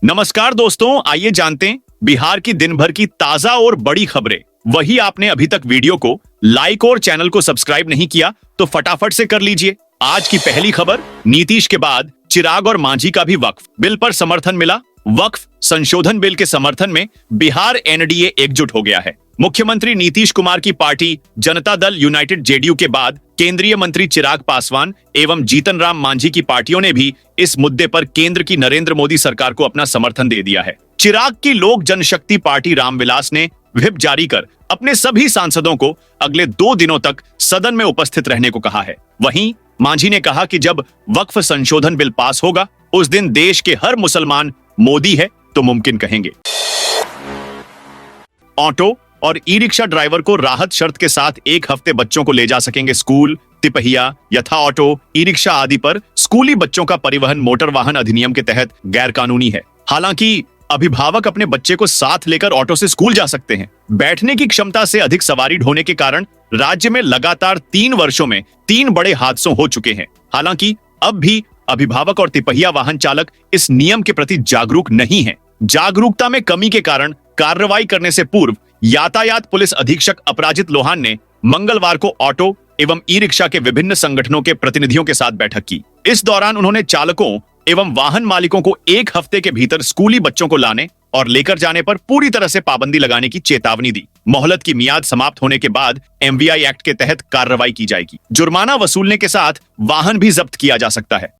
नमस्कार दोस्तों, आइए जानते हैं बिहार की दिन भर की ताजा और बड़ी खबरें। वही आपने अभी तक वीडियो को लाइक और चैनल को सब्सक्राइब नहीं किया तो फटाफट से कर लीजिए। आज की पहली खबर, नीतीश के बाद चिराग और मांझी का भी वक्फ बिल पर समर्थन मिला। वक्फ संशोधन बिल के समर्थन में बिहार एनडीए एकजुट हो गया है। मुख्यमंत्री नीतीश कुमार की party Janata Dal United JDU के बाद केंद्रीय मंत्री चिराग पासवान एवं जीतन राम मांझी की पार्टियों ने भी इस मुद्दे पर केंद्र की नरेंद्र मोदी सरकार को अपना समर्थन दे दिया है। चिराग की लोक जनशक्ति पार्टी रामविलास ने व्हिप जारी कर अपने सभी सांसदों को अगले 2 दिनों तक सदन में उपस्थित रहने को कहा है। वहीं मांझी ने कहा कि जब वक्फ संशोधन बिल पास होगा उस दिन देश के हर मुसलमान मोदी है तो मुमकिन कहेंगे। ऑटो और ई रिक्शा ड्राइवर को राहत शर्त के साथ 1 हफ्ते बच्चों को ले जा सकेंगे स्कूल। तिपहिया, यथा ऑटो, ई रिक्शा आदि पर स्कूली बच्चों का परिवहन मोटर वाहन अधिनियम के तहत गैर कानूनी है। हालांकि अभिभावक अपने बच्चे को साथ लेकर ऑटो से स्कूल जा सकते हैं। बैठने की क्षमता से अधिक सवारी ढोने के कारण राज्य में लगातार 3 वर्षों में 3 बड़े हादसों हो चुके हैं। हालांकि अब भी अभिभावक और तिपहिया वाहन चालक इस नियम के प्रति जागरूक नहीं है। जागरूकता में कमी के कारण कार्रवाई करने से पूर्व यातायात पुलिस अधीक्षक अपराजित लोहान ने मंगलवार को ऑटो एवं ई रिक्शा के विभिन्न संगठनों के प्रतिनिधियों के साथ बैठक की। इस दौरान उन्होंने चालकों एवं वाहन मालिकों को 1 हफ्ते के भीतर स्कूली बच्चों को लाने और लेकर जाने पर पूरी तरह से पाबंदी लगाने की चेतावनी दी। मोहलत की मियाद समाप्त होने के बाद एमवीआई एक्ट के तहत कार्रवाई की जाएगी। जुर्माना वसूलने के साथ वाहन भी जब्त किया जा सकता है।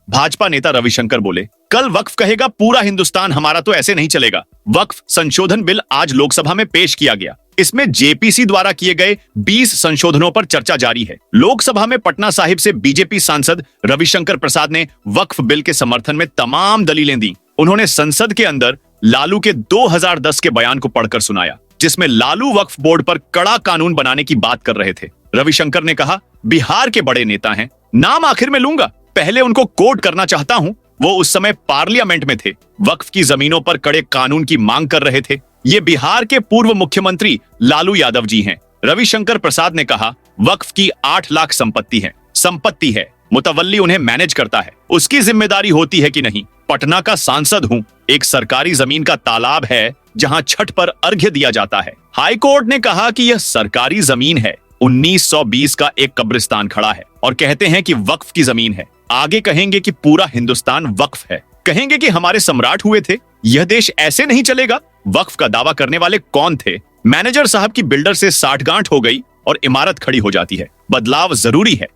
भाजपा नेता रविशंकर बोले, कल वक्फ कहेगा पूरा हिंदुस्तान हमारा तो ऐसे नहीं चलेगा। वक्फ संशोधन बिल आज लोकसभा में पेश किया गया। इसमें जेपीसी द्वारा किए गए 20 संशोधनों पर चर्चा जारी है। लोकसभा में पटना साहिब से बीजेपी सांसद रविशंकर प्रसाद ने वक्फ बिल के समर्थन में तमाम दलीलें दी। उन्होंने संसद के अंदर लालू के 2010 के बयान को पढ़कर सुनाया, जिसमें लालू वक्फ बोर्ड पर कड़ा कानून बनाने की बात कर रहे थे। रविशंकर ने कहा, बिहार के बड़े नेता हैं, नाम आखिर में लूंगा, पहले उनको कोट करना चाहता हूं। वो उस समय पार्लियामेंट में थे, वक्फ की जमीनों पर कड़े कानून की मांग कर रहे थे। ये बिहार के पूर्व मुख्यमंत्री लालू यादव जी हैं। रविशंकर प्रसाद ने कहा, वक्फ की 8 लाख संपत्ति है, मुतवल्ली उन्हें मैनेज करता है, उसकी जिम्मेदारी होती है कि नहीं। पटना का सांसद हूं, एक सरकारी जमीन का तालाब है जहां छठ पर अर्घ्य दिया जाता है। हाईकोर्ट ने कहा कि यह सरकारी जमीन है। 1920 का एक कब्रिस्तान खड़ा है और कहते हैं कि वक्फ की जमीन है। आगे कहेंगे कि पूरा हिंदुस्तान वक्फ है, कहेंगे कि हमारे सम्राट हुए थे। यह देश ऐसे नहीं चलेगा। वक्फ का दावा करने वाले कौन थे? मैनेजर साहब की बिल्डर से साठगांठ हो गई और इमारत खड़ी हो जाती है। बदलाव जरूरी है।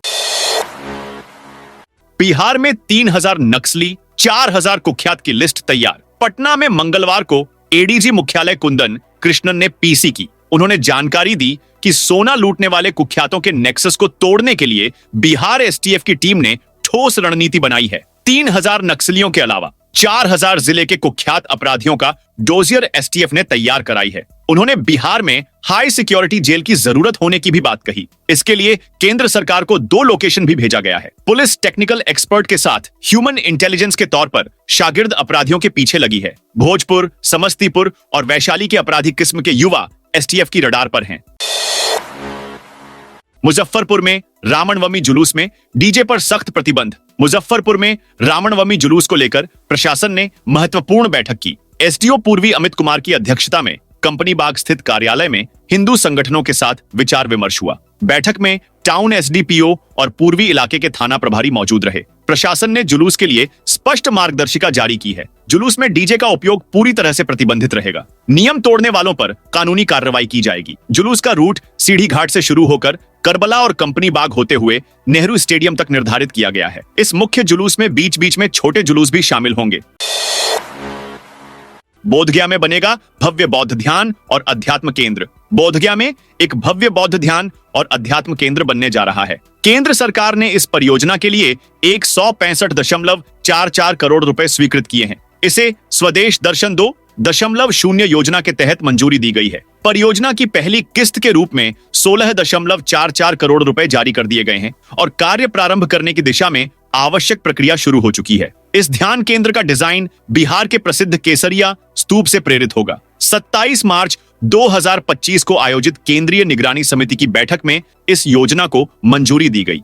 बिहार में 3000 नक्सली, 4000 कुख्यात की लिस्ट तैयार। पटना में मंगलवार को एडीजी मुख्यालय कुंदन कृष्णन ने पीसी की। उन्होंने जानकारी दी कि सोना लूटने वाले कुख्यातों के नेक्सस को तोड़ने के लिए बिहार एसटीएफ की टीम ने ठोस रणनीति बनाई है। 3000 नक्सलियों के अलावा 4000 जिले के कुख्यात अपराधियों का डोजियर एसटीएफ ने तैयार कराई है। उन्होंने बिहार में हाई सिक्योरिटी जेल की जरूरत होने की भी बात कही। इसके लिए केंद्र सरकार को 2 लोकेशन भी भेजा गया है। पुलिस टेक्निकल एक्सपर्ट के साथ ह्यूमन इंटेलिजेंस के तौर पर शागिर्द अपराधियों के पीछे लगी है। भोजपुर, समस्तीपुर और वैशाली के अपराधी किस्म के युवा एसटीएफ की रडार पर हैं। मुजफ्फरपुर में रामनवमी जुलूस में डीजे पर सख्त प्रतिबंध। मुजफ्फरपुर में रामनवमी जुलूस को लेकर प्रशासन ने महत्वपूर्ण बैठक की। एसडीओ पूर्वी अमित कुमार की अध्यक्षता में कंपनी बाग स्थित कार्यालय में हिंदू संगठनों के साथ विचार विमर्श हुआ। बैठक में टाउन एसडीपीओ और पूर्वी इलाके के थाना प्रभारी मौजूद रहे। प्रशासन ने जुलूस के लिए स्पष्ट मार्गदर्शिका जारी की है। जुलूस में डीजे का उपयोग पूरी तरह से प्रतिबंधित रहेगा। नियम तोड़ने वालों पर कानूनी कार्रवाई की जाएगी। जुलूस का रूट सीढ़ी घाट से शुरू होकर करबला और कंपनी बाग होते हुए नेहरू स्टेडियम तक निर्धारित किया गया है। इस मुख्य जुलूस में बीच बीच में छोटे जुलूस भी शामिल होंगे। बोधगया में बनेगा भव्य बौद्ध ध्यान और अध्यात्म केंद्र। बोधगया में एक भव्य बौद्ध ध्यान और अध्यात्म केंद्र बनने जा रहा है। केंद्र सरकार ने इस परियोजना के लिए 165.44 करोड़ रुपए स्वीकृत किए हैं। इसे स्वदेश दर्शन 2.0 योजना के तहत मंजूरी दी गई है। परियोजना की पहली किस्त के रूप में 16.44 करोड़ रुपए जारी कर दिए गए हैं और कार्य प्रारंभ करने की दिशा में आवश्यक प्रक्रिया शुरू हो चुकी है। इस ध्यान केंद्र का डिजाइन बिहार के प्रसिद्ध केसरिया स्तूप से प्रेरित होगा। 27 मार्च 2025 को आयोजित केंद्रीय निगरानी समिति की बैठक में इस योजना को मंजूरी दी गई।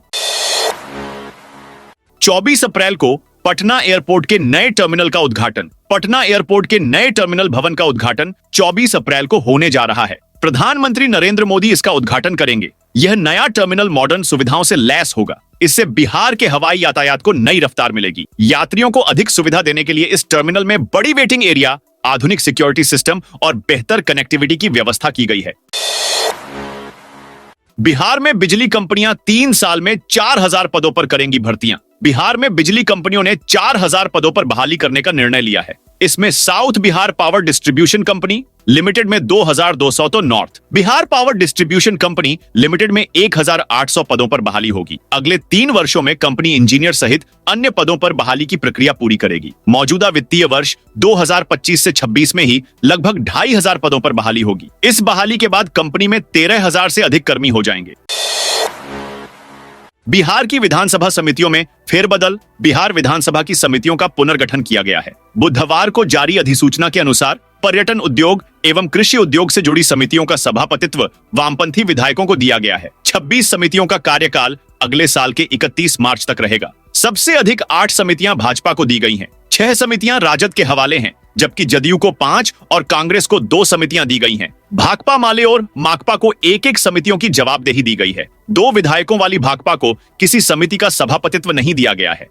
24 अप्रैल को पटना एयरपोर्ट के नए टर्मिनल का उद्घाटन। पटना एयरपोर्ट के नए टर्मिनल भवन का उद्घाटन 24 अप्रैल को होने जा रहा है। प्रधानमंत्री नरेंद्र मोदी इसका उद्घाटन करेंगे। यह नया टर्मिनल मॉडर्न सुविधाओं से लैस होगा। इससे बिहार के हवाई यातायात को नई रफ्तार मिलेगी। यात्रियों को अधिक सुविधा देने के लिए इस टर्मिनल में बड़ी वेटिंग एरिया, आधुनिक सिक्योरिटी सिस्टम और बेहतर कनेक्टिविटी की व्यवस्था की गई है। बिहार में बिजली कंपनियां 3 साल में 4000 पदों पर करेंगी भर्तियां। बिहार में बिजली कंपनियों ने 4000 पदों पर बहाली करने का निर्णय लिया है। इसमें south Bihar power distribution company limited में 2200 तो north Bihar power distribution company limited में 1800 पदों पर बहाली होगी। अगले 3 वर्षों में कंपनी इंजीनियर सहित अन्य पदों पर बहाली की प्रक्रिया पूरी करेगी। मौजूदा वित्तीय वर्ष 2025 से 26 में ही लगभग 2500 पदों पर बहाली होगी। इस बहाली के बाद कंपनी में 13000 से अधिक कर्मी हो जाएंगे। बिहार की विधानसभा समितियों में फेरबदल। बिहार विधानसभा की समितियों का पुनर्गठन किया गया है। बुधवार को जारी अधिसूचना के अनुसार पर्यटन उद्योग एवं कृषि उद्योग से जुड़ी समितियों का सभापतित्व वामपंथी विधायकों को दिया गया है। 26 समितियों का कार्यकाल अगले साल के 31 मार्च तक रहेगा। सबसे अधिक 8 समितियां भाजपा को दी गई हैं। 6 समितियां राजद के हवाले हैं, जबकि जदयू को 5 और कांग्रेस को 2 समितियां दी गई हैं। भाकपा माले और माकपा को 1-1 समितियों की जवाबदेही दी गई है। 2 विधायकों वाली भाकपा को किसी समिति का सभापतित्व नहीं दिया गया है।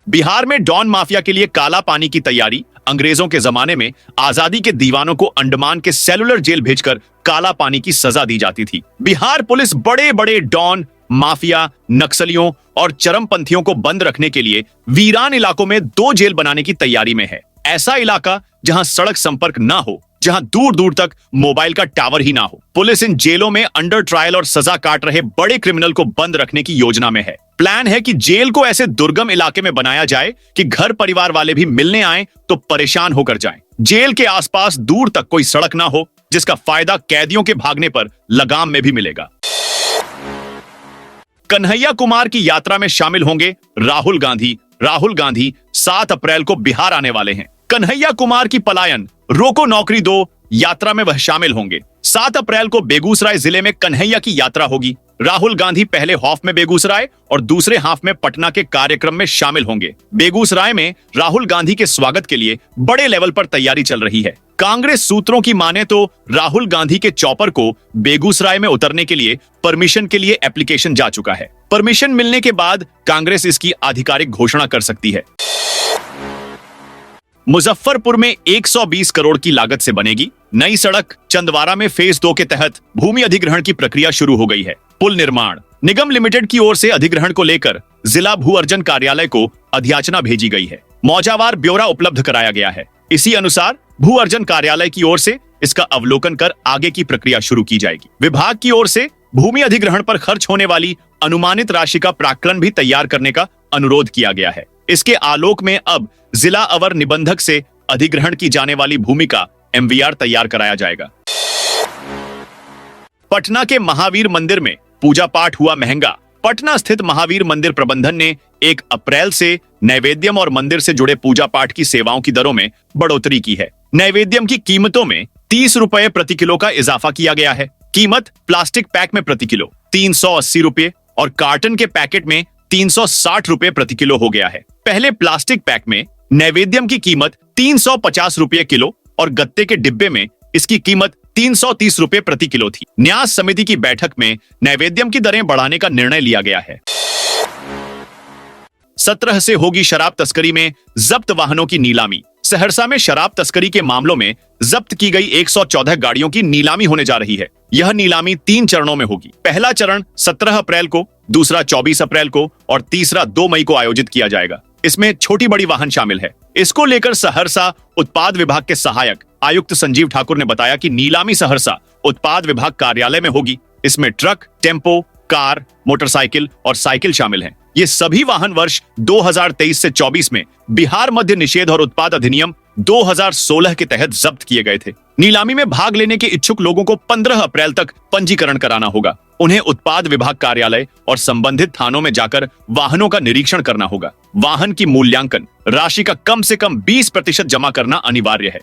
बिहार में डॉन माफिया के लिए काला पानी की तैयारी। अंग्रेजों के जमाने में आजादी के दीवानों को अंडमान के सेलुलर जेल भेजकर काला पानी की सजा दी जाती थी। बिहार पुलिस बड़े बड़े डॉन, माफिया, नक्सलियों और चरमपंथियों को बंद रखने के लिए वीरान इलाकों में 2 जेल बनाने की तैयारी में है। ऐसा इलाका जहां सड़क संपर्क ना हो, जहां दूर दूर तक मोबाइल का टावर ही ना हो। पुलिस इन जेलों में अंडर ट्रायल और सजा काट रहे बड़े क्रिमिनल को बंद रखने की योजना में है। प्लान है कि जेल को ऐसे दुर्गम इलाके में बनाया जाए कि घर परिवार वाले भी मिलने आए तो परेशान होकर जाएं। जेल के आसपास दूर तक कोई सड़क ना हो, जिसका फायदा कैदियों के भागने पर लगाम में भी मिलेगा। कन्हैया कुमार की यात्रा में शामिल होंगे राहुल गांधी। राहुल गांधी 7 अप्रैल को बिहार आने वाले हैं। कन्हैया कुमार की पलायन रोको नौकरी दो यात्रा में वह शामिल होंगे। 7 अप्रैल को बेगूसराय जिले में कन्हैया की यात्रा होगी। राहुल गांधी पहले हाफ में बेगूसराय और दूसरे हाफ में पटना के कार्यक्रम में शामिल होंगे। बेगूसराय में राहुल गांधी के स्वागत के लिए बड़े लेवल पर तैयारी चल रही है। कांग्रेस सूत्रों की माने तो राहुल गांधी के चॉपर को बेगूसराय में उतरने के लिए परमिशन के लिए एप्लीकेशन जा चुका है। परमिशन मिलने के बाद कांग्रेस इसकी आधिकारिक घोषणा कर सकती है। मुजफ्फरपुर में 120 करोड़ की लागत से बनेगी नई सड़क। चंदवारा में फेज 2 के तहत भूमि अधिग्रहण की प्रक्रिया शुरू हो गई है। पुल निर्माण निगम लिमिटेड की ओर से अधिग्रहण को लेकर जिला भू अर्जन कार्यालय को अधियाचना भेजी गई है। मौजावार ब्यौरा उपलब्ध कराया गया है। इसी अनुसार भू अर्जन कार्यालय की ओर से इसका अवलोकन कर आगे की प्रक्रिया शुरू की जाएगी। विभाग की ओर से भूमि अधिग्रहण पर खर्च होने वाली अनुमानित राशि का प्राक्कलन भी तैयार करने का अनुरोध किया गया है। इसके आलोक में अब जिला अवर निबंधक से अधिग्रहण की जाने वाली भूमि का MVR तैयार कराया जाएगा। पटना के महावीर मंदिर में पूजा पाठ हुआ महंगा। पटना स्थित महावीर मंदिर प्रबंधन ने 1 अप्रैल से नैवेद्यम और मंदिर से जुड़े पूजा पाठ की सेवाओं की दरों में बढ़ोतरी की है। नैवेद्यम की कीमतों में 30 रुपए प्रति किलो का इजाफा किया गया है। कीमत प्लास्टिक पैक में प्रति किलो 380 रुपए और कार्टन के पैकेट में 360 रुपए प्रति किलो हो गया है। पहले प्लास्टिक पैक में नैवेद्यम की कीमत 350 रुपए किलो और गत्ते के डिब्बे में इसकी कीमत 330 रुपए प्रति किलो थी। न्यास समिति की बैठक में नैवेद्यम की दरें बढ़ाने का निर्णय लिया गया है। 17 से होगी शराब तस्करी में जब्त वाहनों की नीलामी। सहरसा में शराब तस्करी के मामलों में जब्त की गई 114 गाड़ियों की नीलामी होने जा रही है। यह नीलामी 3 चरणों में होगी। पहला चरण 17 अप्रैल को, दूसरा 24 अप्रैल को और तीसरा 2 मई को आयोजित किया जाएगा। इसमें छोटी बड़ी वाहन शामिल है। इसको लेकर सहरसा उत्पाद विभाग के सहायक आयुक्त संजीव ठाकुर ने बताया कि नीलामी सहरसा उत्पाद विभाग कार्यालय में होगी। इसमें ट्रक, टेम्पो, कार, मोटरसाइकिल और साइकिल शामिल हैं। ये सभी वाहन वर्ष 2023 से 24 में बिहार मद्य निषेध और उत्पाद अधिनियम 2016 के तहत जब्त किए गए थे। नीलामी में भाग लेने के इच्छुक लोगों को 15 अप्रैल तक पंजीकरण कराना होगा। उन्हें उत्पाद विभाग कार्यालय और संबंधित थानों में जाकर वाहनों का निरीक्षण करना होगा। वाहन की मूल्यांकन राशि का कम से कम 20% जमा करना अनिवार्य है।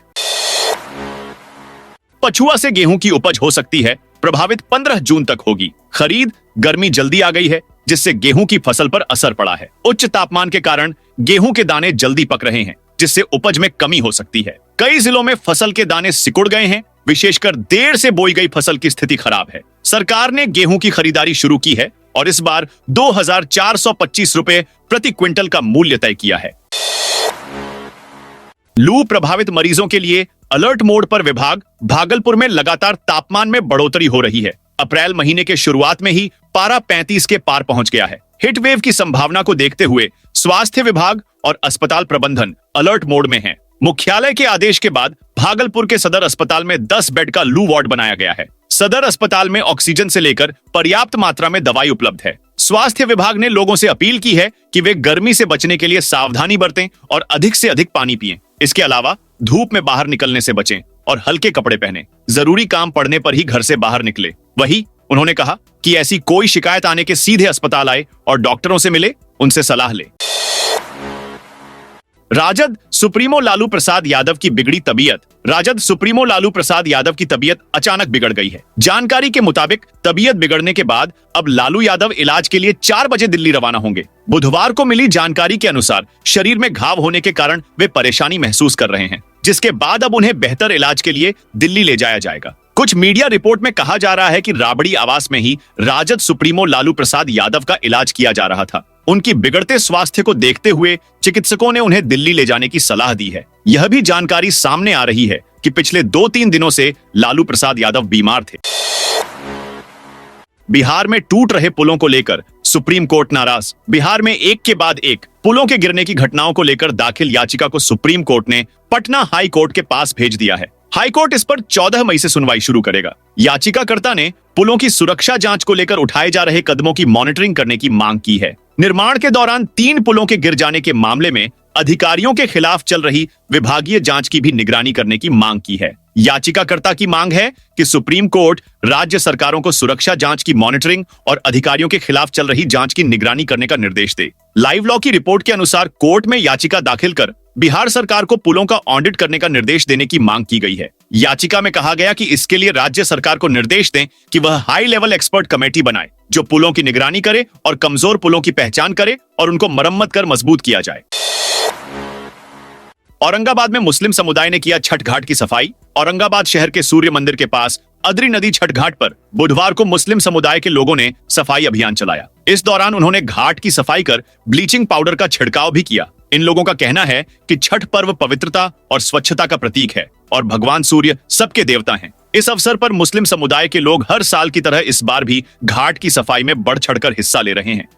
पछुआ से गेहूं की उपज हो सकती है प्रभावित 15 जून तक होगी। खरीद गर्मी जल्दी आ गई है। जिससे गेहूं की फसल पर असर पड़ा है। उच्च तापमान के कारण गेहूं के दाने जल्दी पक रहे हैं, जिससे उपज में कमी हो सकती है। कई जिलों में फसल के दाने सिकुड़ गए हैं, विशेषकर देर से बोई गई फसल की स्थिति खराब है। सरकार ने गेहूं की खरीदारी शुरू की है और इस बार 2,425 रुपए प्रति क्विंटल का मूल्य तय किया है। लू प्रभावित मरीजों के लिए अलर्ट मोड पर विभाग। भागलपुर में लगातार तापमान में बढ़ोतरी हो रही है। अप्रैल महीने के शुरुआत में ही पारा 35 के पार पहुंच गया है। हिट वेव की संभावना को देखते हुए स्वास्थ्य विभाग और अस्पताल प्रबंधन अलर्ट मोड में है। मुख्यालय के आदेश के बाद भागलपुर के सदर अस्पताल में 10 बेड का लू वार्ड बनाया गया है। सदर अस्पताल में ऑक्सीजन से लेकर पर्याप्त मात्रा में दवाई उपलब्ध है। स्वास्थ्य विभाग ने लोगों से अपील की है कि वे गर्मी से बचने के लिए सावधानी बरतें और अधिक से अधिक पानी पिएं। इसके अलावा धूप में बाहर निकलने से बचें और हल्के कपड़े पहनें। जरूरी काम पड़ने पर ही घर से बाहर निकले। वहीं उन्होंने कहा कि ऐसी कोई शिकायत आने के सीधे अस्पताल आए और डॉक्टरों से मिले, उनसे सलाह ले। राजद सुप्रीमो लालू प्रसाद यादव की बिगड़ी तबीयत। राजद सुप्रीमो लालू प्रसाद यादव की तबीयत अचानक बिगड़ गई है। जानकारी के मुताबिक तबीयत बिगड़ने के बाद अब लालू यादव इलाज के लिए 4 बजे दिल्ली रवाना होंगे। बुधवार को मिली जानकारी के अनुसार शरीर में घाव होने के कारण वे परेशानी महसूस कर रहे हैं, जिसके बाद अब उन्हें बेहतर इलाज के लिए दिल्ली ले जाया जाएगा। कुछ मीडिया रिपोर्ट में कहा जा रहा है कि राबड़ी आवास में ही राजद सुप्रीमो लालू प्रसाद यादव का इलाज किया जा रहा था। उनकी बिगड़ते स्वास्थ्य को देखते हुए चिकित्सकों ने उन्हें दिल्ली ले जाने की सलाह दी है। यह भी जानकारी सामने आ रही है कि पिछले 2-3 दिनों से लालू प्रसाद यादव बीमार थे। बिहार में टूट रहे पुलों को लेकर सुप्रीम कोर्ट नाराज। बिहार में एक के बाद एक पुलों के गिरने की घटनाओं को लेकर दाखिल याचिका को सुप्रीम कोर्ट ने पटना हाई कोर्ट के पास भेज दिया है। हाई कोर्ट इस पर 14 मई से सुनवाई शुरू करेगा। याचिकाकर्ता ने पुलों की सुरक्षा जांच को लेकर उठाए जा रहे कदमों की मॉनिटरिंग करने की मांग की है। निर्माण के दौरान 3 पुलों के गिर जाने के मामले में अधिकारियों के खिलाफ चल रही विभागीय जांच की भी निगरानी करने की मांग की है। याचिकाकर्ता की मांग है कि सुप्रीम कोर्ट राज्य सरकारों को सुरक्षा जांच की मॉनिटरिंग और अधिकारियों के खिलाफ चल रही जांच की निगरानी करने का निर्देश दे। लाइव लॉ की रिपोर्ट के अनुसार कोर्ट में याचिका दाखिल कर बिहार सरकार को पुलों का ऑडिट करने का निर्देश देने की मांग की गई है। याचिका में कहा गया कि इसके लिए राज्य सरकार को निर्देश दें कि वह हाई लेवल एक्सपर्ट कमेटी बनाए जो पुलों की निगरानी करे और कमजोर पुलों की पहचान करे और उनको मरम्मत कर मजबूत किया जाए। औरंगाबाद में मुस्लिम समुदाय ने किया छठ घाट की सफाई। औरंगाबाद शहर के सूर्य मंदिर के पास अद्री नदी छठ घाट पर बुधवार को मुस्लिम समुदाय के लोगों ने सफाई अभियान चलाया। इस दौरान उन्होंने घाट की सफाई कर ब्लीचिंग पाउडर का छिड़काव भी किया। इन लोगों का कहना है कि छठ पर्व पवित्रता और स्वच्छता का प्रतीक है और भगवान सूर्य सबके देवता हैं। इस अवसर पर मुस्लिम समुदाय के लोग हर साल की तरह इस बार भी घाट की सफाई में बढ़ चढ़कर हिस्सा ले रहे हैं।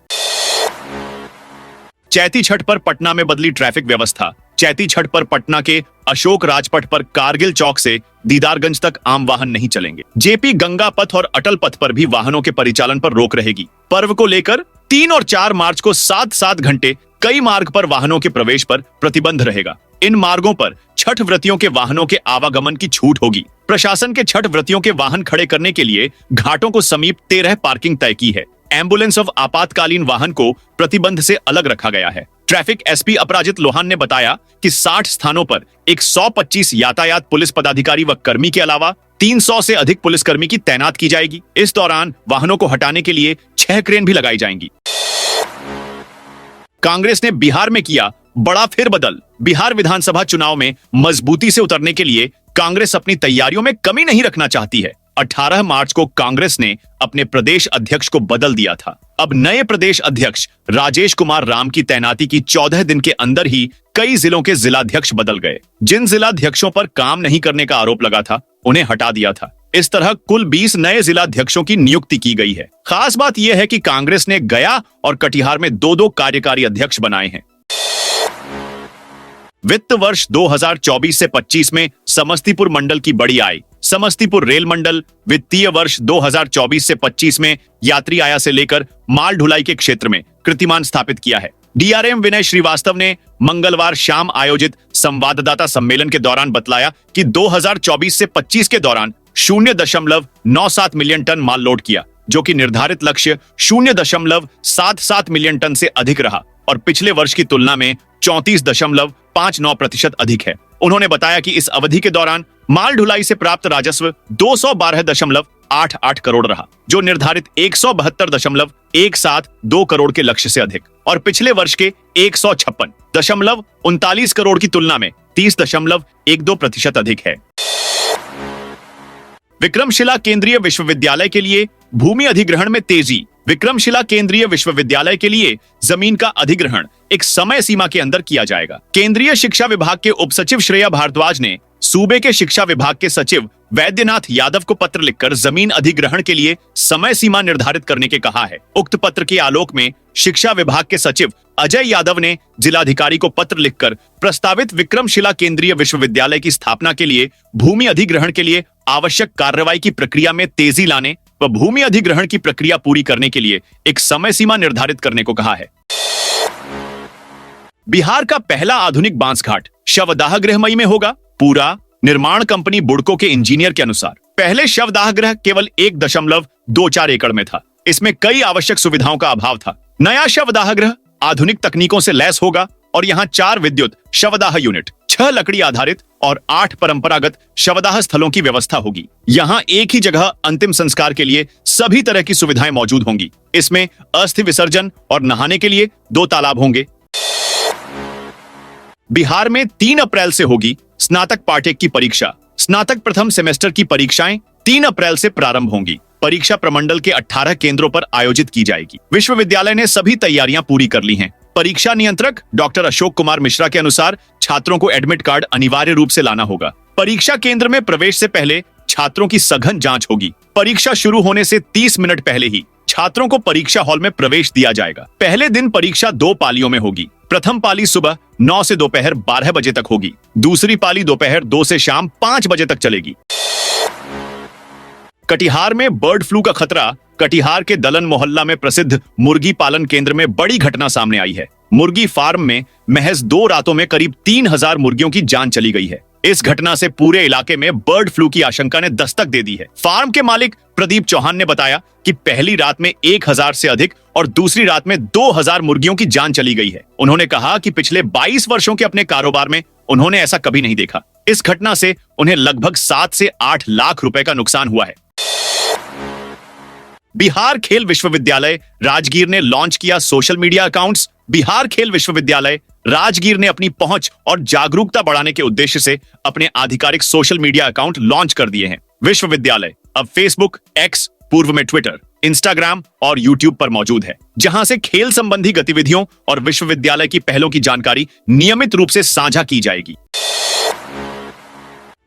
चैती छठ पर पटना में बदली ट्रैफिक व्यवस्था। चैती छठ पर पटना के अशोक राजपथ पर कारगिल चौक से दीदारगंज तक आम वाहन नहीं चलेंगे। जेपी गंगा पथ और अटल पथ पर भी वाहनों के परिचालन पर रोक रहेगी। पर्व को लेकर 3 और 4 मार्च को 7-7 घंटे कई मार्ग पर वाहनों के प्रवेश पर प्रतिबंध रहेगा। इन मार्गों पर छठ व्रतियों के वाहनों के आवागमन की छूट होगी। प्रशासन के छठ व्रतियों के वाहन खड़े करने के लिए घाटों को समीप 13 पार्किंग तय की है। एम्बुलेंस और आपातकालीन वाहन को प्रतिबंध से अलग रखा गया है। ट्रैफिक एसपी अपराजित लोहान ने बताया कि 60 स्थानों पर 125 यातायात पुलिस पदाधिकारी व कर्मी के अलावा 300 से अधिक पुलिसकर्मी की तैनात की जाएगी। इस दौरान वाहनों को हटाने के लिए 6 क्रेन भी लगाई जाएंगी। कांग्रेस ने बिहार में किया बड़ा फेरबदल। बिहार विधानसभा चुनाव में मजबूती से उतरने के लिए कांग्रेस अपनी तैयारियों में कमी नहीं रखना चाहती है। 18 मार्च को कांग्रेस ने अपने प्रदेश अध्यक्ष को बदल दिया था। अब नए प्रदेश अध्यक्ष राजेश कुमार राम की तैनाती की 14 दिन के अंदर ही कई जिलों के जिलाध्यक्ष बदल गए। जिन जिलाध्यक्षों पर काम नहीं करने का आरोप लगा था उन्हें हटा दिया था। इस तरह कुल 20 नए जिलाध्यक्षों की नियुक्ति की गई है। खास बात यह है कि कांग्रेस ने गया और कटिहार में 2-2 कार्यकारी अध्यक्ष बनाए हैं। वित्त वर्ष 2024 से 25 में समस्तीपुर मंडल की बड़ी आय। समस्तीपुर रेल मंडल वित्तीय वर्ष 2024 से 25 में यात्री आया से लेकर माल ढुलाई के क्षेत्र में कीर्तिमान स्थापित किया है। डीआरएम विनय श्रीवास्तव ने मंगलवार शाम आयोजित संवाददाता सम्मेलन के दौरान बतलाया कि 2024 से 25 के दौरान 0.97 मिलियन टन माल लोड किया, जो कि निर्धारित लक्ष्य 0.77 मिलियन टन से अधिक रहा और पिछले वर्ष की तुलना में 34.59% अधिक है। उन्होंने बताया कि इस अवधि के दौरान माल ढुलाई से प्राप्त राजस्व 212 1.88 करोड़ रहा, जो निर्धारित 172.172 करोड़ के लक्ष्य से अधिक और पिछले वर्ष के 156.39 करोड़ की तुलना में 30.12% अधिक है। विक्रमशिला केंद्रीय विश्वविद्यालय के लिए भूमि अधिग्रहण में तेजी। विक्रमशिला केंद्रीय विश्वविद्यालय के लिए जमीन का अधिग्रहण एक समय सीमा के अंदर किया जाएगा। केंद्रीय शिक्षा विभाग के उप सचिव श्रेया भारद्वाज ने सूबे के शिक्षा विभाग के सचिव वैद्यनाथ यादव को पत्र लिखकर जमीन अधिग्रहण के लिए समय सीमा निर्धारित करने के कहा है। उक्त पत्र के आलोक में शिक्षा विभाग के सचिव अजय यादव ने जिलाधिकारी को पत्र लिखकर प्रस्तावित विक्रमशिला केंद्रीय विश्वविद्यालय की स्थापना के लिए भूमि अधिग्रहण के लिए आवश्यक कार्रवाई की प्रक्रिया में तेजी लाने व भूमि अधिग्रहण की प्रक्रिया पूरी करने के लिए एक समय सीमा निर्धारित करने को कहा है। बिहार का पहला आधुनिक बांस घाट शवदाह गृह मई में होगा पूरा। निर्माण कंपनी बुडको के इंजीनियर के अनुसार पहले शवदाह गृह केवल 1.24 एकड़ में था। इसमें कई आवश्यक सुविधाओं का अभाव था। नया शवदाह गृह आधुनिक तकनीकों से लैस होगा और यहाँ 4 विद्युत शवदाह यूनिट, 6 लकड़ी आधारित और 8 परंपरागत शवदाह स्थलों की व्यवस्था होगी। यहाँ एक ही जगह अंतिम संस्कार के लिए सभी तरह की सुविधाएं मौजूद होंगी। इसमें अस्थि विसर्जन और नहाने के लिए 2 तालाब होंगे। बिहार में 3 अप्रैल से होगी स्नातक पार्ट 1 की परीक्षा। स्नातक प्रथम सेमेस्टर की परीक्षाएं 3 अप्रैल से प्रारंभ होंगी। परीक्षा प्रमंडल के 18 केंद्रों पर आयोजित की जाएगी। विश्वविद्यालय ने सभी तैयारियां पूरी कर ली हैं। परीक्षा नियंत्रक डॉक्टर अशोक कुमार मिश्रा के अनुसार छात्रों को एडमिट कार्ड अनिवार्य रूप से लाना होगा। परीक्षा केंद्र में प्रवेश से पहले छात्रों की सघन जांच होगी। परीक्षा शुरू होने से 30 मिनट पहले ही छात्रों को परीक्षा हॉल में प्रवेश दिया जाएगा। पहले दिन परीक्षा 2 पालियों में होगी। प्रथम पाली सुबह 9 से दोपहर 12 बजे तक होगी। दूसरी पाली दोपहर 2 से शाम 5 बजे तक चलेगी। कटिहार में बर्ड फ्लू का खतरा। कटिहार के दलन मोहल्ला में प्रसिद्ध मुर्गी पालन केंद्र में बड़ी घटना सामने आई है। मुर्गी फार्म में महज 2 रातों में करीब 3000 मुर्गियों की जान चली गई है। इस घटना से पूरे इलाके में बर्ड फ्लू की आशंका ने दस्तक दे दी है। फार्म के मालिक प्रदीप चौहान ने बताया कि पहली रात में 1000 से अधिक और दूसरी रात में 2000 मुर्गियों की जान चली गई है। उन्होंने कहा कि पिछले 22 वर्षों के अपने कारोबार में उन्होंने ऐसा कभी नहीं देखा। इस घटना से उन्हें लगभग 7 से 8 लाख रुपए का नुकसान हुआ है। बिहार खेल विश्वविद्यालय राजगीर ने लॉन्च किया सोशल मीडिया अकाउंट्स। बिहार खेल विश्वविद्यालय राजगीर ने अपनी पहुंच और जागरूकता बढ़ाने के उद्देश्य से अपने आधिकारिक सोशल मीडिया अकाउंट लॉन्च कर दिए हैं। विश्वविद्यालय अब फेसबुक, एक्स, पूर्व में ट्विटर, इंस्टाग्राम और यूट्यूब पर मौजूद है, जहां से खेल संबंधी गतिविधियों और विश्वविद्यालय की पहलों की जानकारी नियमित रूप से साझा की जाएगी।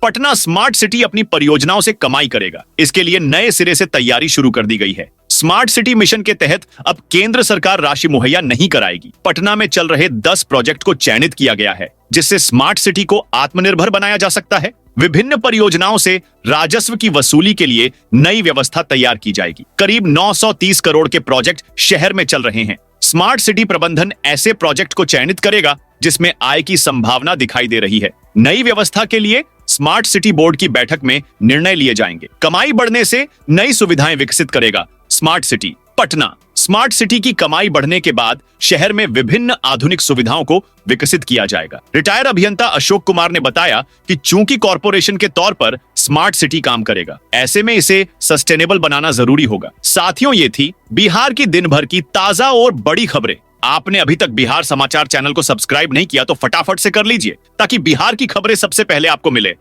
पटना स्मार्ट सिटी अपनी परियोजनाओं से कमाई करेगा। इसके लिए नए सिरे से तैयारी शुरू कर दी गई है। स्मार्ट सिटी मिशन के तहत अब केंद्र सरकार राशि मुहैया नहीं कराएगी। पटना में चल रहे 10 प्रोजेक्ट को चयनित किया गया है, जिससे स्मार्ट सिटी को आत्मनिर्भर बनाया जा सकता है। विभिन्न परियोजनाओं से राजस्व की वसूली के लिए नई व्यवस्था तैयार की जाएगी। करीब 930 करोड़ के प्रोजेक्ट शहर में चल रहे हैं। स्मार्ट सिटी प्रबंधन ऐसे प्रोजेक्ट को चयनित करेगा जिसमें आय की संभावना दिखाई दे रही है। नई व्यवस्था के लिए स्मार्ट सिटी बोर्ड की बैठक में निर्णय लिए जाएंगे। कमाई बढ़ने से नई सुविधाएं विकसित करेगा smart city. Patna smart city की कमाई बढ़ने के बाद शहर में विभिन्न आधुनिक सुविधाओं को विकसित किया जाएगा। रिटायर अभियंता अशोक कुमार ने बताया कि चूंकि कॉरपोरेशन के तौर पर स्मार्ट सिटी काम करेगा, ऐसे में इसे सस्टेनेबल बनाना जरूरी होगा। साथियों, ये थी बिहार की दिन भर की ताजा और बड़ी खबरें। आपने अभी तक बिहार समाचार चैनल को सब्सक्राइब नहीं किया तो फटाफट से कर लीजिए, ताकि बिहार की खबरें सबसे पहले आपको मिले।